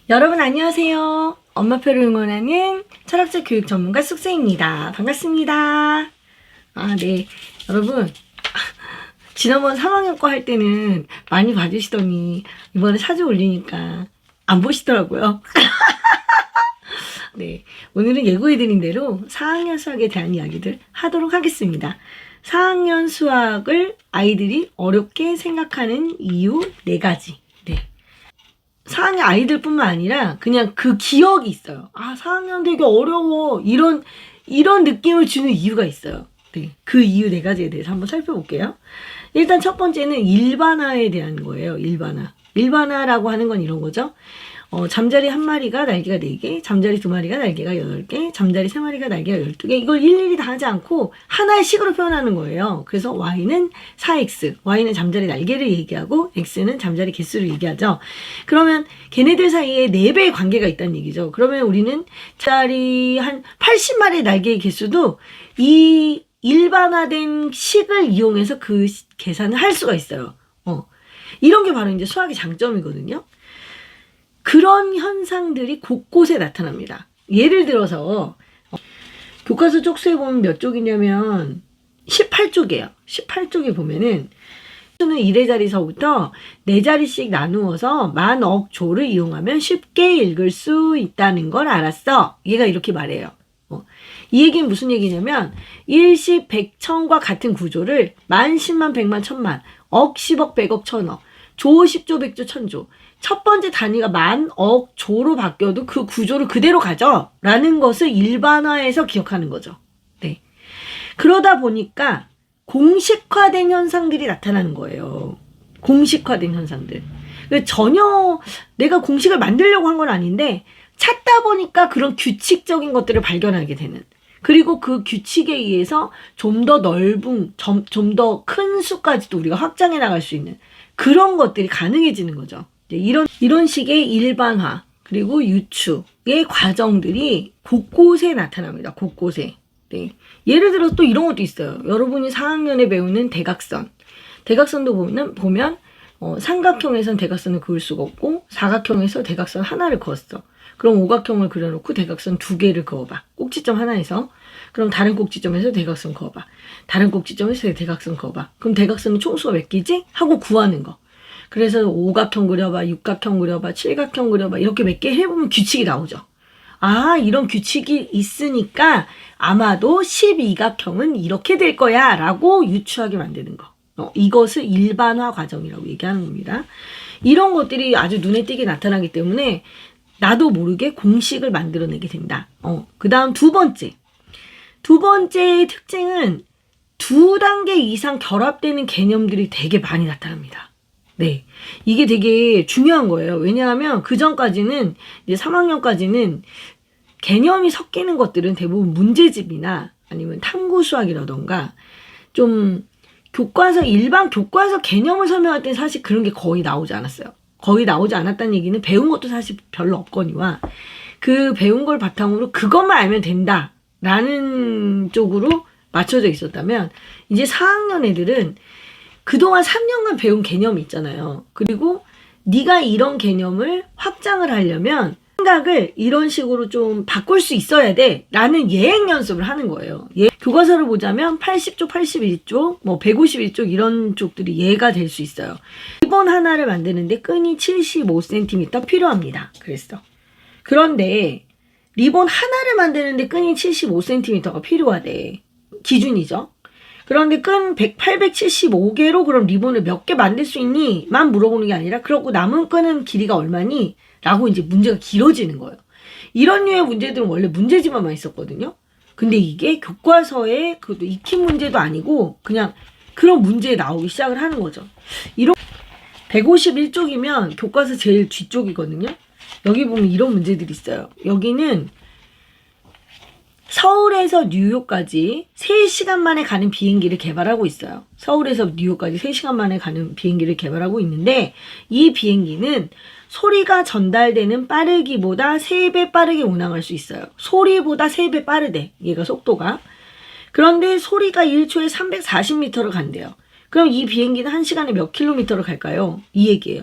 여러분 안녕하세요. 엄마표를 응원하는 철학적 교육 전문가 쑥쌤입니다. 반갑습니다. 네. 여러분, 지난번 3학년 거 할 때는 많이 봐주시더니 이번에 사진 올리니까 안 보시더라고요. 네. 오늘은 예고해드린 대로 4학년 수학에 대한 이야기들 하도록 하겠습니다. 4학년 수학을 아이들이 어렵게 생각하는 이유 4가지. 네. 4학년 아이들뿐만 아니라 그냥 그 기억이 있어요. 4학년 되게 어려워. 이런 느낌을 주는 이유가 있어요. 네. 그 이유 4가지에 대해서 한번 살펴볼게요. 일단 첫 번째는 일반화에 대한 거예요. 일반화라고 하는 건 이런 거죠. 잠자리 1마리가 날개가 4개, 잠자리 2마리가 날개가 8개, 잠자리 3마리가 날개가 12개. 이걸 일일이 다 하지 않고 하나의 식으로 표현하는 거예요. 그래서 y는 4x, y는 잠자리 날개를 얘기하고 x는 잠자리 개수를 얘기하죠. 그러면 걔네들 사이에 4배의 관계가 있다는 얘기죠. 그러면 우리는 잠자리 한 80마리의 날개의 개수도 이 일반화된 식을 이용해서 그 계산을 할 수가 있어요. 이런 게 바로 이제 수학의 장점이거든요. 그런 현상들이 곳곳에 나타납니다. 예를 들어서 교과서 쪽수에 보면 몇 쪽이냐면 18쪽이에요. 18쪽에 보면은 수는 1의 자리서부터 4자리씩 나누어서 만억 조를 이용하면 쉽게 읽을 수 있다는 걸 알았어. 얘가 이렇게 말해요. 이 얘기는 무슨 얘기냐면 1, 10, 100, 1000과 같은 구조를 만, 10만, 100만, 1000만, 억, 10억, 100억, 1000억, 조, 10조, 100조, 1000조. 첫 번째 단위가 만, 억, 조로 바뀌어도 그 구조를 그대로 가져. 라는 것을 일반화해서 기억하는 거죠. 네. 그러다 보니까 공식화된 현상들이 나타나는 거예요. 공식화된 현상들. 전혀 내가 공식을 만들려고 한 건 아닌데 찾다 보니까 그런 규칙적인 것들을 발견하게 되는. 그리고 그 규칙에 의해서 좀 더 넓은, 좀 더 큰 수까지도 우리가 확장해 나갈 수 있는 그런 것들이 가능해지는 거죠. 이런 식의 일반화 그리고 유추의 과정들이 곳곳에 나타납니다. 곳곳에. 네. 예를 들어 또 이런 것도 있어요. 여러분이 4학년에 배우는 대각선. 대각선도 보면 삼각형에선 대각선을 그을 수가 없고 사각형에서 대각선 하나를 그었어. 그럼 오각형을 그려놓고 대각선 2개를 그어봐. 꼭지점 하나에서. 그럼 다른 꼭지점에서 대각선 그어봐. 다른 꼭지점에서 대각선 그어봐. 그럼 대각선은 총수가 몇 개지? 하고 구하는 거. 그래서 오각형 그려봐, 육각형 그려봐, 칠각형 그려봐 이렇게 몇 개 해보면 규칙이 나오죠. 이런 규칙이 있으니까 아마도 12각형은 이렇게 될 거야 라고 유추하게 만드는 거. 이것을 일반화 과정이라고 얘기하는 겁니다. 이런 것들이 아주 눈에 띄게 나타나기 때문에 나도 모르게 공식을 만들어내게 된다. 그 다음 두 번째의 특징은 2단계 이상 결합되는 개념들이 되게 많이 나타납니다. 네. 이게 되게 중요한 거예요. 왜냐하면 그 전까지는, 이제 3학년까지는 개념이 섞이는 것들은 대부분 문제집이나 아니면 탐구수학이라던가 좀 일반 교과서 개념을 설명할 때는 사실 그런 게 거의 나오지 않았어요. 거의 나오지 않았다는 얘기는 배운 것도 사실 별로 없거니와 그 배운 걸 바탕으로 그것만 알면 된다 라는 쪽으로 맞춰져 있었다면 이제 4학년 애들은 그동안 3년간 배운 개념이 있잖아요. 그리고 네가 이런 개념을 확장을 하려면 생각을 이런 식으로 좀 바꿀 수 있어야 돼 라는 예행 연습을 하는 거예요. 교과서를 보자면 80쪽, 81쪽, 151쪽 이런 쪽들이 예가 될 수 있어요. 리본 하나를 만드는데 끈이 75cm 필요합니다. 그런데 리본 하나를 만드는데 끈이 75cm가 필요하대. 기준이죠. 그런데 끈 875개로 그럼 리본을 몇 개 만들 수 있니? 만 물어보는 게 아니라 그렇고 남은 끈은 길이가 얼마니? 라고 이제 문제가 길어지는 거예요. 이런 류의 문제들은 원래 문제집만 있었거든요. 근데 이게 교과서에 그것도 익힌 문제도 아니고 그냥 그런 문제에 나오기 시작을 하는 거죠. 151쪽이면 교과서 제일 뒤쪽이거든요. 여기 보면 이런 문제들이 있어요. 여기는 서울에서 뉴욕까지 3시간 만에 가는 비행기를 개발하고 있어요. 서울에서 뉴욕까지 3시간 만에 가는 비행기를 개발하고 있는데 이 비행기는 소리가 전달되는 빠르기보다 3배 빠르게 운항할 수 있어요. 소리보다 3배 빠르대. 얘가 속도가. 그런데 소리가 1초에 340m를 간대요. 그럼 이 비행기는 1시간에 몇 킬로미터를 갈까요? 이 얘기예요.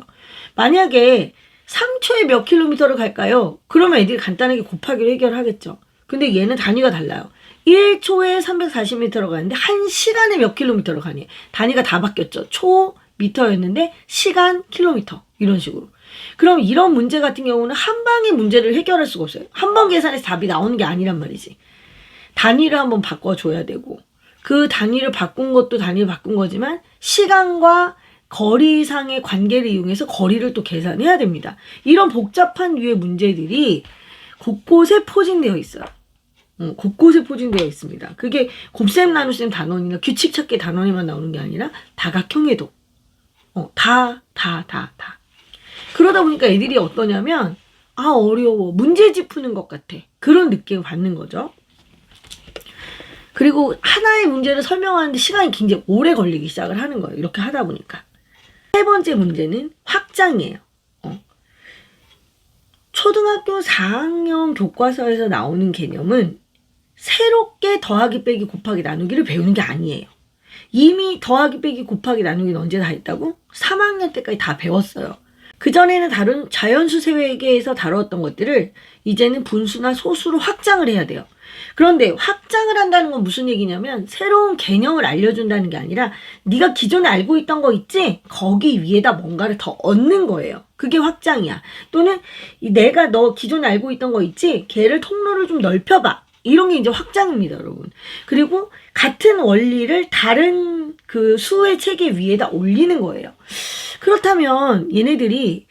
만약에 3초에 몇 킬로미터를 갈까요? 그러면 애들이 간단하게 곱하기로 해결하겠죠. 근데 얘는 단위가 달라요. 1초에 340m를 가는데 1시간에 몇 킬로미터를 가니? 단위가 다 바뀌었죠. 초, 미터였는데 시간, 킬로미터 이런 식으로. 그럼 이런 문제 같은 경우는 한 방에 문제를 해결할 수가 없어요. 한 번 계산해서 답이 나오는 게 아니란 말이지. 단위를 한번 바꿔줘야 되고 그 단위를 바꾼 것도 단위를 바꾼 거지만 시간과 거리상의 관계를 이용해서 거리를 또 계산해야 됩니다. 이런 복잡한 류의 문제들이 곳곳에 포진되어 있어요. 곳곳에 포진되어 있습니다. 그게 곱셈, 나눗셈 단원이나 규칙 찾기 단원에만 나오는 게 아니라 다각형에도 다. 그러다 보니까 애들이 어떠냐면 어려워. 문제집 푸는 것 같아. 그런 느낌을 받는 거죠. 그리고 하나의 문제를 설명하는데 시간이 굉장히 오래 걸리기 시작을 하는 거예요. 이렇게 하다 보니까. 세 번째 문제는 확장이에요. 초등학교 4학년 교과서에서 나오는 개념은 새롭게 더하기 빼기 곱하기 나누기를 배우는 게 아니에요. 이미 더하기 빼기 곱하기 나누기는 언제 다 했다고? 3학년 때까지 다 배웠어요. 그전에는 다른 자연수 세계에서 다루었던 것들을 이제는 분수나 소수로 확장을 해야 돼요. 그런데 확장을 한다는 건 무슨 얘기냐면 새로운 개념을 알려준다는 게 아니라 네가 기존에 알고 있던 거 있지? 거기 위에다 뭔가를 더 얻는 거예요. 그게 확장이야. 또는 내가 너 기존에 알고 있던 거 있지? 걔를 통로를 좀 넓혀봐. 이런 게 이제 확장입니다, 여러분. 그리고 같은 원리를 다른 그 수의 체계 위에다 올리는 거예요. 그렇다면 얘네들이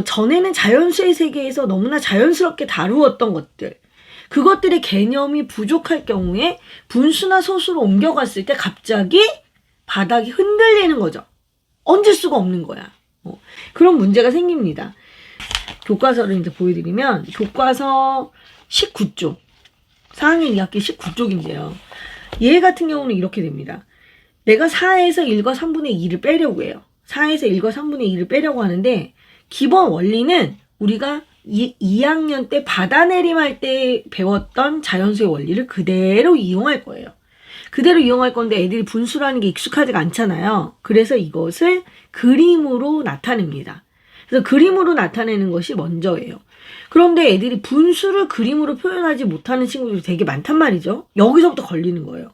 전에는 자연수의 세계에서 너무나 자연스럽게 다루었던 것들, 그것들의 개념이 부족할 경우에 분수나 소수로 옮겨갔을 때 갑자기 바닥이 흔들리는 거죠. 얹을 수가 없는 거야. 그런 문제가 생깁니다. 교과서를 이제 보여드리면 교과서 19쪽 4학년 2학기 19쪽인데요. 얘 같은 경우는 이렇게 됩니다. 내가 4에서 1과 3분의 2를 빼려고 해요. 4에서 1과 3분의 2를 빼려고 하는데 기본 원리는 우리가 2학년 때 받아내림할 때 배웠던 자연수의 원리를 그대로 이용할 거예요. 그대로 이용할 건데 애들이 분수라는 게 익숙하지가 않잖아요. 그래서 이것을 그림으로 나타냅니다. 그래서 그림으로 나타내는 것이 먼저예요. 그런데 애들이 분수를 그림으로 표현하지 못하는 친구들이 되게 많단 말이죠. 여기서부터 걸리는 거예요.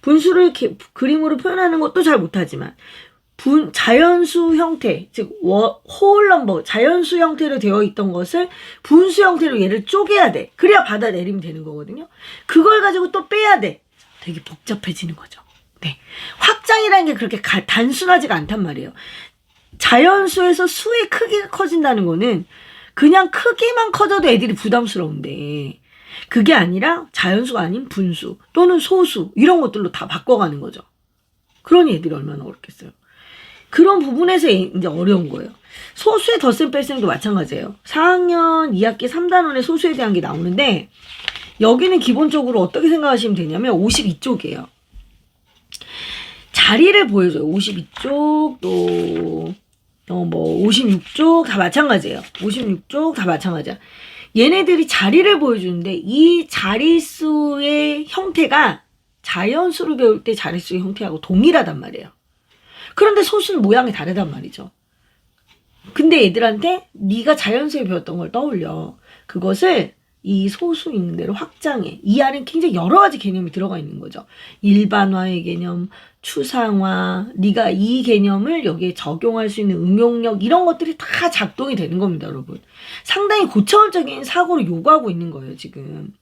분수를 이렇게 그림으로 표현하는 것도 잘 못하지만 자연수 형태, 즉 홀 넘버, 자연수 형태로 되어 있던 것을 분수 형태로 얘를 쪼개야 돼. 그래야 받아내리면 되는 거거든요. 그걸 가지고 또 빼야 돼. 되게 복잡해지는 거죠. 네, 확장이라는 게 그렇게 단순하지가 않단 말이에요. 자연수에서 수의 크기가 커진다는 거는 그냥 크기만 커져도 애들이 부담스러운데 그게 아니라 자연수가 아닌 분수 또는 소수 이런 것들로 다 바꿔가는 거죠. 그러니 애들이 얼마나 어렵겠어요. 그런 부분에서 이제 어려운 거예요. 소수의 덧셈 뺄셈도 마찬가지예요. 4학년 2학기 3단원에 소수에 대한 게 나오는데 여기는 기본적으로 어떻게 생각하시면 되냐면 52쪽이에요. 자리를 보여줘요. 52쪽 또 56쪽 다 마찬가지예요. 56쪽 다 마찬가지야. 얘네들이 자리를 보여주는데 이 자릿수의 형태가 자연수를 배울 때 자릿수의 형태하고 동일하단 말이에요. 그런데 소수는 모양이 다르단 말이죠. 근데 애들한테 네가 자연수에 배웠던 걸 떠올려. 그것을 이 소수 있는 대로 확장해. 이 안에 굉장히 여러 가지 개념이 들어가 있는 거죠. 일반화의 개념, 추상화, 네가 이 개념을 여기에 적용할 수 있는 응용력 이런 것들이 다 작동이 되는 겁니다, 여러분. 상당히 고차원적인 사고를 요구하고 있는 거예요, 지금.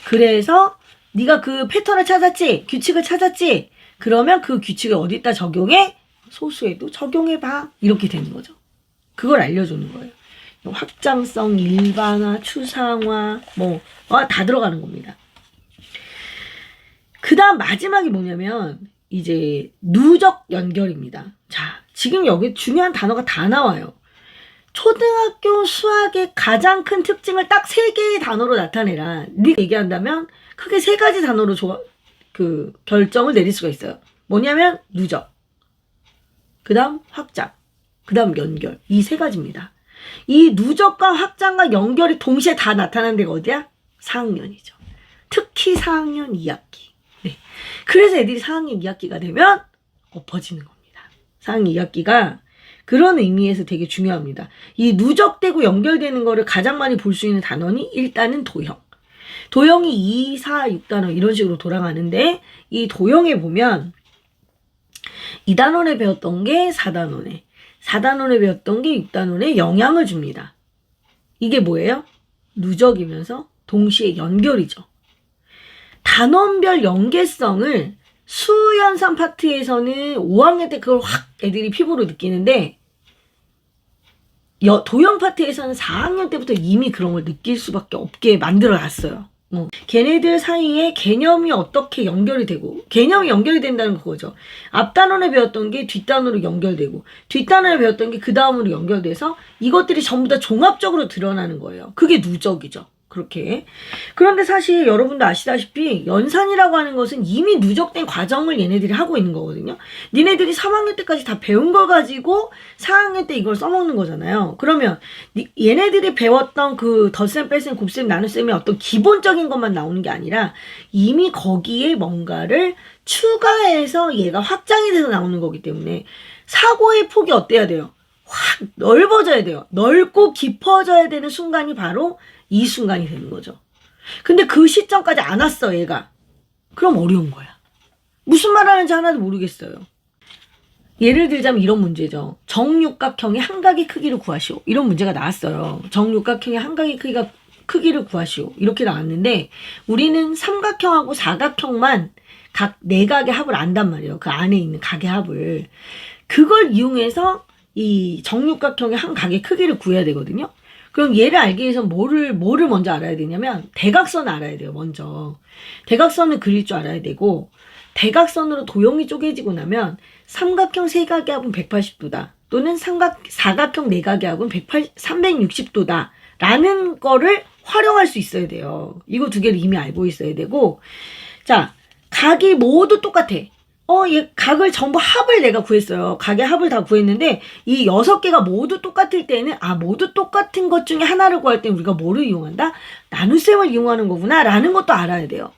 그래서 네가 그 패턴을 찾았지? 규칙을 찾았지? 그러면 그 규칙을 어디다 적용해? 소수에도 적용해봐. 이렇게 되는 거죠. 그걸 알려주는 거예요. 확장성, 일반화, 추상화 다 들어가는 겁니다. 그 다음 마지막이 뭐냐면 이제 누적 연결입니다. 자, 지금 여기 중요한 단어가 다 나와요. 초등학교 수학의 가장 큰 특징을 딱 3개의 단어로 나타내라. 네가 얘기한다면 크게 3가지 단어로 결정을 내릴 수가 있어요. 뭐냐면 누적, 그 다음 확장, 그 다음 연결. 이 3가지입니다. 이 누적과 확장과 연결이 동시에 다 나타나는 데가 어디야? 4학년이죠. 특히 4학년 2학기. 네. 그래서 애들이 4학년 2학기가 되면 엎어지는 겁니다. 4학년 2학기가 그런 의미에서 되게 중요합니다. 이 누적되고 연결되는 거를 가장 많이 볼 수 있는 단원이 일단은 도형. 도형이 2, 4, 6단원 이런 식으로 돌아가는데 이 도형에 보면 2단원에 배웠던 게 4단원에, 4단원에 배웠던 게 6단원에 영향을 줍니다. 이게 뭐예요? 누적이면서 동시에 연결이죠. 단원별 연계성을 수연산 파트에서는 5학년 때 그걸 확 애들이 피부로 느끼는데 도형 파트에서는 4학년 때부터 이미 그런 걸 느낄 수밖에 없게 만들어놨어요. 걔네들 사이에 개념이 어떻게 연결이 되고, 개념이 연결이 된다는 그거죠. 앞단원에 배웠던 게 뒷단원으로 연결되고, 뒷단원에 배웠던 게 그 다음으로 연결돼서 이것들이 전부 다 종합적으로 드러나는 거예요. 그게 누적이죠. 그렇게. 그런데 사실 여러분도 아시다시피 연산이라고 하는 것은 이미 누적된 과정을 얘네들이 하고 있는 거거든요. 니네들이 3학년 때까지 다 배운 걸 가지고 4학년 때 이걸 써먹는 거잖아요. 그러면 얘네들이 배웠던 그 덧셈, 뺄셈, 곱셈, 나눗셈의 어떤 기본적인 것만 나오는 게 아니라 이미 거기에 뭔가를 추가해서 얘가 확장이 돼서 나오는 거기 때문에 사고의 폭이 어때야 돼요? 확 넓어져야 돼요. 넓고 깊어져야 되는 순간이 바로 이 순간이 되는 거죠. 근데 그 시점까지 안 왔어, 얘가. 그럼 어려운 거야. 무슨 말 하는지 하나도 모르겠어요. 예를 들자면 이런 문제죠. 정육각형의 한각의 크기를 구하시오. 이런 문제가 나왔어요. 정육각형의 한각의 크기를 구하시오. 이렇게 나왔는데 우리는 삼각형하고 사각형만 각 내각의 합을 안단 말이에요. 그 안에 있는 각의 합을. 그걸 이용해서 이 정육각형의 한 각의 크기를 구해야 되거든요. 그럼 얘를 알기 위해서 뭐를 먼저 알아야 되냐면 대각선을 알아야 돼요. 먼저 대각선을 그릴 줄 알아야 되고, 대각선으로 도형이 쪼개지고 나면 삼각형 세각의 합은 180도다 또는 사각형 내각의 합은 360도다 라는 거를 활용할 수 있어야 돼요. 이거 두 개를 이미 알고 있어야 되고, 자, 각이 모두 똑같아. 얘 각을 전부 합을 내가 구했어요. 각의 합을 다 구했는데 이 6개가 모두 똑같을 때는 모두 똑같은 것 중에 하나를 구할 때 우리가 뭐를 이용한다? 나눗셈을 이용하는 거구나 라는 것도 알아야 돼요.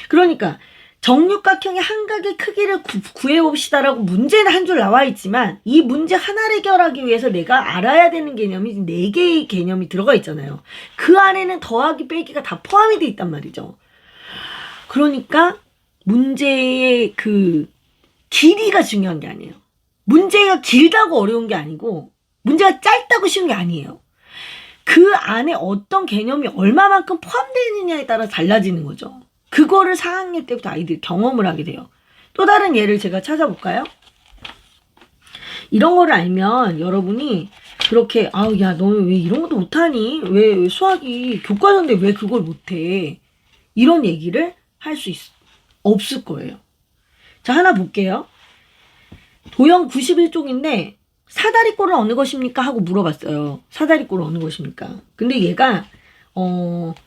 그러니까 정육각형의 한각의 크기를 구해봅시다라고 문제는 한 줄 나와 있지만 이 문제 하나를 해결하기 위해서 내가 알아야 되는 개념이 4개의 개념이 들어가 있잖아요. 그 안에는 더하기 빼기가 다 포함이 돼 있단 말이죠. 그러니까 문제의 그 길이가 중요한 게 아니에요. 문제가 길다고 어려운 게 아니고 문제가 짧다고 쉬운 게 아니에요. 그 안에 어떤 개념이 얼마만큼 포함되어 있느냐에 따라 달라지는 거죠. 그거를 4학년 때부터 아이들이 경험을 하게 돼요. 또 다른 예를 제가 찾아볼까요? 이런 거를 알면 여러분이 그렇게 야 너는 왜 이런 것도 못하니? 왜 수학이 교과서인데 왜 그걸 못해? 이런 얘기를 할 수 없을 거예요. 자, 하나 볼게요. 도형 91쪽인데 사다리꼴은 어느 것입니까? 하고 물어봤어요. 사다리꼴은 어느 것입니까? 근데 얘가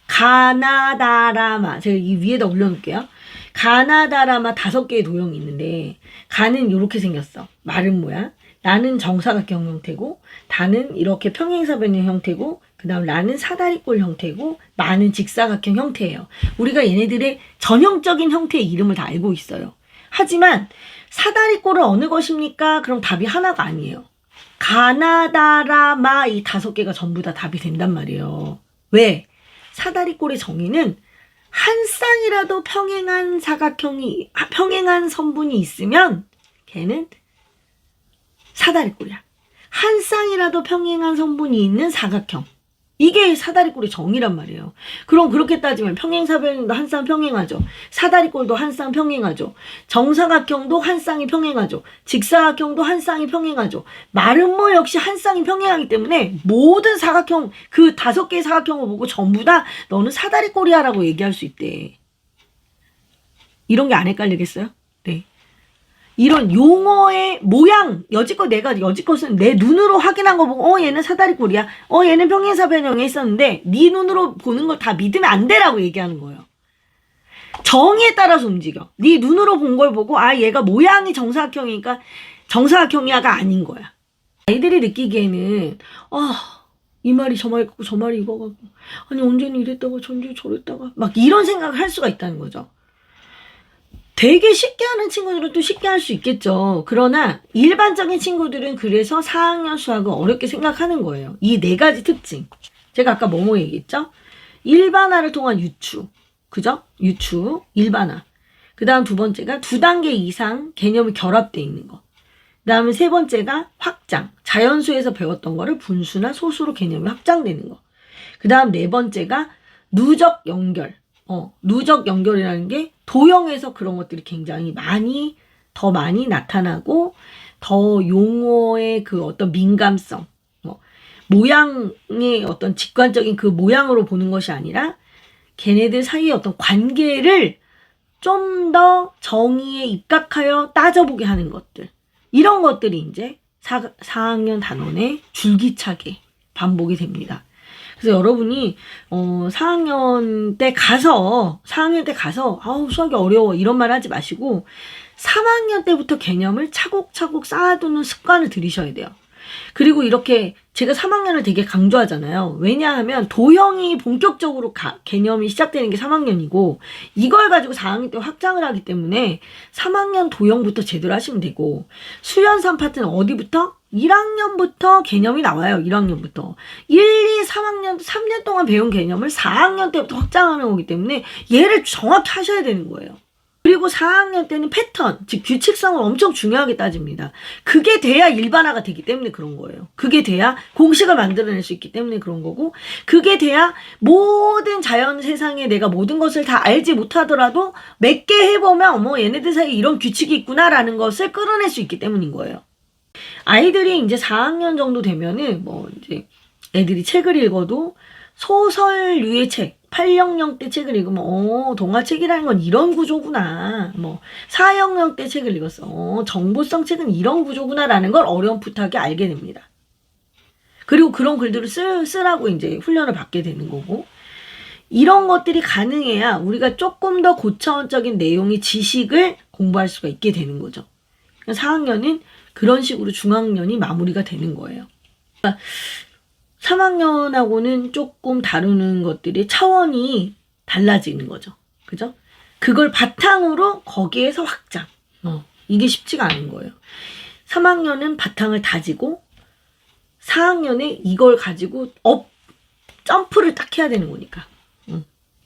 가나다라마, 제가 이 위에다 올려놓을게요. 가나다라마 5개의 도형이 있는데 가는 이렇게 생겼어. 마른 모양. 나는 정사각형 형태고, 다는 이렇게 평행사변형 형태고, 그 다음 라는 사다리꼴 형태고, 마는 직사각형 형태예요. 우리가 얘네들의 전형적인 형태의 이름을 다 알고 있어요. 하지만 사다리꼴은 어느 것입니까? 그럼 답이 하나가 아니에요. 가나다라마 이 5개가 전부 다 답이 된단 말이에요. 왜? 사다리꼴의 정의는 한 쌍이라도 평행한 선분이 있으면 걔는 사다리꼴이야. 한 쌍이라도 평행한 선분이 있는 사각형. 이게 사다리꼴의 정의란 말이에요. 그럼 그렇게 따지면 평행사변도 한 쌍 평행하죠. 사다리꼴도 한 쌍 평행하죠. 정사각형도 한 쌍이 평행하죠. 직사각형도 한 쌍이 평행하죠. 마름모 역시 한 쌍이 평행하기 때문에 모든 사각형, 그 5개의 사각형을 보고 전부 다 너는 사다리꼴이야 라고 얘기할 수 있대. 이런 게 안 헷갈리겠어요? 네. 이런 용어의 모양, 내가 여지껏은 내 눈으로 확인한 거 보고 얘는 사다리꼴이야, 얘는 평행사변형에 있었는데 네 눈으로 보는 걸 다 믿으면 안 되라고 얘기하는 거예요. 정의에 따라서 움직여. 네 눈으로 본 걸 보고 얘가 모양이 정사각형이니까 정사각형이야가 아닌 거야. 아이들이 느끼기에는 이 말이 저 말 같고 저 말이 이거 같고, 아니 언제는 이랬다가 전주 저랬다가 막 이런 생각을 할 수가 있다는 거죠. 되게 쉽게 하는 친구들은 또 쉽게 할 수 있겠죠. 그러나 일반적인 친구들은 그래서 4학년 수학을 어렵게 생각하는 거예요. 이 네 가지 특징. 제가 아까 뭐뭐 얘기했죠? 일반화를 통한 유추. 그죠? 유추, 일반화. 그 다음 두 번째가 두 단계 이상 개념이 결합되어 있는 거. 그 다음에 세 번째가 확장. 자연수에서 배웠던 거를 분수나 소수로 개념이 확장되는 거. 그 다음 네 번째가 누적 연결. 누적 연결이라는 게 도형에서 그런 것들이 굉장히 더 많이 나타나고, 더 용어의 그 어떤 민감성, 모양의 어떤 직관적인 그 모양으로 보는 것이 아니라 걔네들 사이의 어떤 관계를 좀 더 정의에 입각하여 따져보게 하는 것들. 이런 것들이 이제 4학년 단원의 줄기차게 반복이 됩니다. 그래서 여러분이 4학년 때 가서 아우 수학이 어려워 이런 말 하지 마시고 3학년 때부터 개념을 차곡차곡 쌓아두는 습관을 들이셔야 돼요. 그리고 이렇게 제가 3학년을 되게 강조하잖아요. 왜냐하면 도형이 본격적으로 개념이 시작되는 게 3학년이고 이걸 가지고 4학년 때 확장을 하기 때문에 3학년 도형부터 제대로 하시면 되고, 수연 3파트는 어디부터? 1학년부터 개념이 나와요. 1학년부터. 1, 2, 3학년, 3년 동안 배운 개념을 4학년 때부터 확장하는 거기 때문에 얘를 정확히 하셔야 되는 거예요. 그리고 4학년 때는 패턴, 즉 규칙성을 엄청 중요하게 따집니다. 그게 돼야 일반화가 되기 때문에 그런 거예요. 그게 돼야 공식을 만들어낼 수 있기 때문에 그런 거고, 그게 돼야 모든 자연 세상에 내가 모든 것을 다 알지 못하더라도 몇 개 해보면 어머 얘네들 사이에 이런 규칙이 있구나라는 것을 끌어낼 수 있기 때문인 거예요. 아이들이 이제 4학년 정도 되면은 이제 애들이 책을 읽어도 소설류의 책, 800 때 책을 읽으면 동화책이라는 건 이런 구조구나. 400 때 책을 읽었어. 정보성 책은 이런 구조구나라는 걸 어렴풋하게 알게 됩니다. 그리고 그런 글들을 쓰라고 이제 훈련을 받게 되는 거고, 이런 것들이 가능해야 우리가 조금 더 고차원적인 내용의 지식을 공부할 수가 있게 되는 거죠. 4학년은 그런 식으로 중학년이 마무리가 되는 거예요. 그러니까 3학년하고는 조금 다루는 것들이 차원이 달라지는 거죠. 그죠? 그걸 바탕으로 거기에서 확장. 이게 쉽지가 않은 거예요. 3학년은 바탕을 다지고 4학년에 이걸 가지고 점프를 딱 해야 되는 거니까.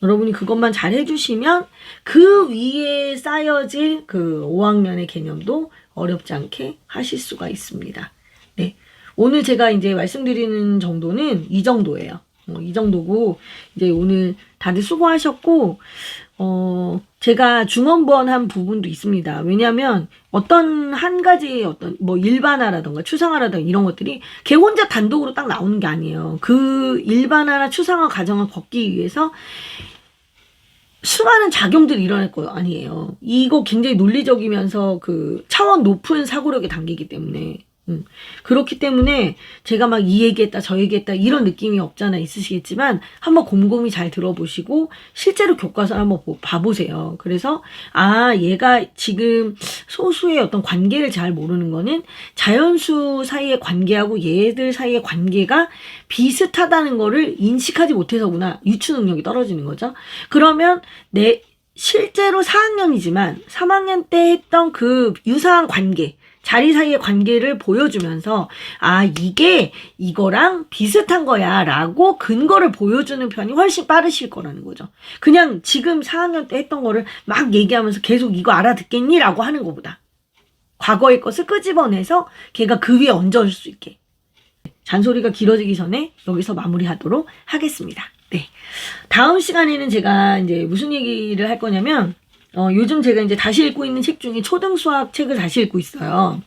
여러분이 그것만 잘 해주시면 그 위에 쌓여질 그 5학년의 개념도 어렵지 않게 하실 수가 있습니다. 네. 오늘 제가 이제 말씀드리는 정도는 이 정도예요. 이 정도고, 이제 오늘 다들 수고하셨고, 제가 중언부언한 부분도 있습니다. 왜냐하면 어떤 한 가지 일반화라던가 추상화라던가 이런 것들이 걔 혼자 단독으로 딱 나오는 게 아니에요. 그 일반화나 추상화 과정을 걷기 위해서 수많은 작용들이 일어날 거 아니에요. 이거 굉장히 논리적이면서 그 차원 높은 사고력이 담기기 때문에. 그렇기 때문에 제가 막 이 얘기했다 저 얘기했다 이런 느낌이 없잖아 있으시겠지만 한번 곰곰이 잘 들어보시고 실제로 교과서를 한번 봐보세요. 그래서 얘가 지금 소수의 어떤 관계를 잘 모르는 거는 자연수 사이의 관계하고 얘들 사이의 관계가 비슷하다는 거를 인식하지 못해서구나. 유추 능력이 떨어지는 거죠. 그러면 실제로 4학년이지만 3학년 때 했던 그 유사한 관계, 자리 사이의 관계를 보여주면서 이게 이거랑 비슷한 거야 라고 근거를 보여주는 편이 훨씬 빠르실 거라는 거죠. 그냥 지금 4학년 때 했던 거를 막 얘기하면서 계속 이거 알아듣겠니? 라고 하는 것보다 과거의 것을 끄집어내서 걔가 그 위에 얹어줄 수 있게. 잔소리가 길어지기 전에 여기서 마무리하도록 하겠습니다. 네. 다음 시간에는 제가 이제 무슨 얘기를 할 거냐면, 요즘 제가 이제 다시 읽고 있는 책 중에 초등수학 책을 다시 읽고 있어요.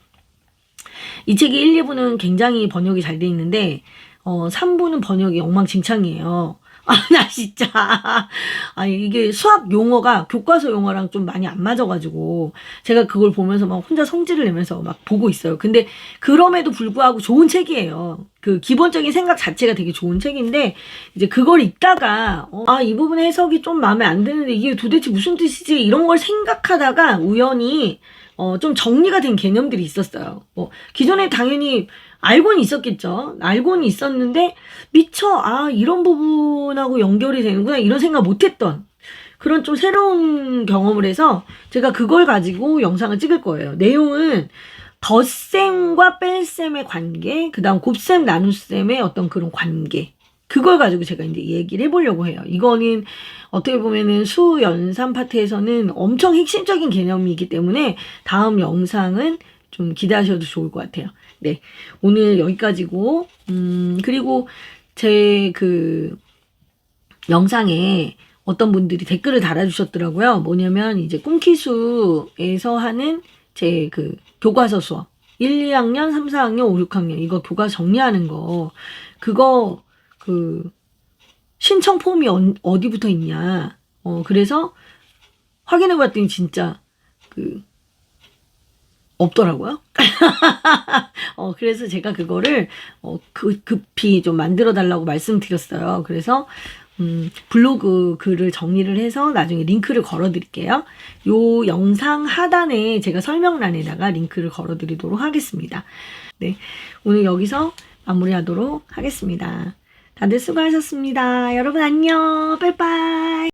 이 책이 1, 2부는 굉장히 번역이 잘 돼 있는데, 3부는 번역이 엉망진창이에요. 나 진짜. 이게 수학 용어가 교과서 용어랑 좀 많이 안 맞아가지고, 제가 그걸 보면서 막 혼자 성질을 내면서 막 보고 있어요. 근데 그럼에도 불구하고 좋은 책이에요. 그 기본적인 생각 자체가 되게 좋은 책인데, 이제 그걸 읽다가, 이 부분의 해석이 좀 마음에 안 드는데 이게 도대체 무슨 뜻이지? 이런 걸 생각하다가 우연히, 좀 정리가 된 개념들이 있었어요. 기존에 당연히 알고는 있었겠죠. 알고는 있었는데 미처 이런 부분하고 연결이 되는구나 이런 생각 못했던 그런 좀 새로운 경험을 해서 제가 그걸 가지고 영상을 찍을 거예요. 내용은 덧셈과 뺄셈의 관계, 그 다음 곱셈, 나눗셈의 어떤 그런 관계. 그걸 가지고 제가 이제 얘기를 해보려고 해요. 이거는 어떻게 보면은 수, 연, 산 파트에서는 엄청 핵심적인 개념이기 때문에 다음 영상은 좀 기대하셔도 좋을 것 같아요. 네. 오늘 여기까지고, 그리고 제 그 영상에 어떤 분들이 댓글을 달아주셨더라고요. 뭐냐면 이제 꿈키수에서 하는 제 그 교과서 수업 1, 2학년, 3, 4학년, 5, 6학년 이거 교과서 정리하는 거 그거 그 신청 폼이 어디부터 있냐. 그래서 확인해 봤더니 진짜 그 없더라고요. 그래서 제가 그거를 급히 좀 만들어 달라고 말씀드렸어요. 그래서 블로그 글을 정리를 해서 나중에 링크를 걸어 드릴게요. 요 영상 하단에 제가 설명란에다가 링크를 걸어 드리도록 하겠습니다. 네. 오늘 여기서 마무리하도록 하겠습니다. 다들 수고하셨습니다. 여러분 안녕. 빠이빠이.